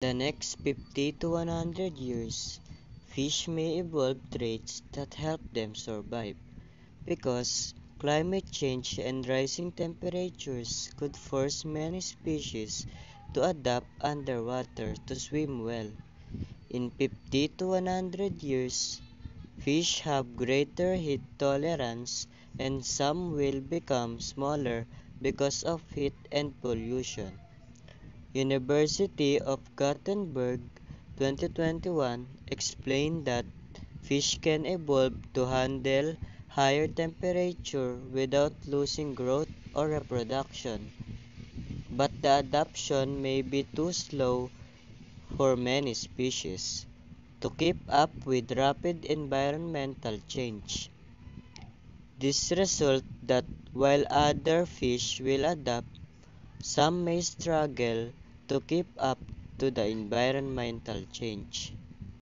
The next 50 to 100 years, fish may evolve traits that help them survive, because climate change and rising temperatures could force many species to adapt underwater to swim well. In 50 to 100 years, fish have greater heat tolerance and some will become smaller because of heat and pollution. University of Gothenburg 2021 explained that fish can evolve to handle higher temperature without losing growth or reproduction, but the adaptation may be too slow for many species to keep up with rapid environmental change. This results that while other fish will adapt, some may struggle to keep up to the environmental change.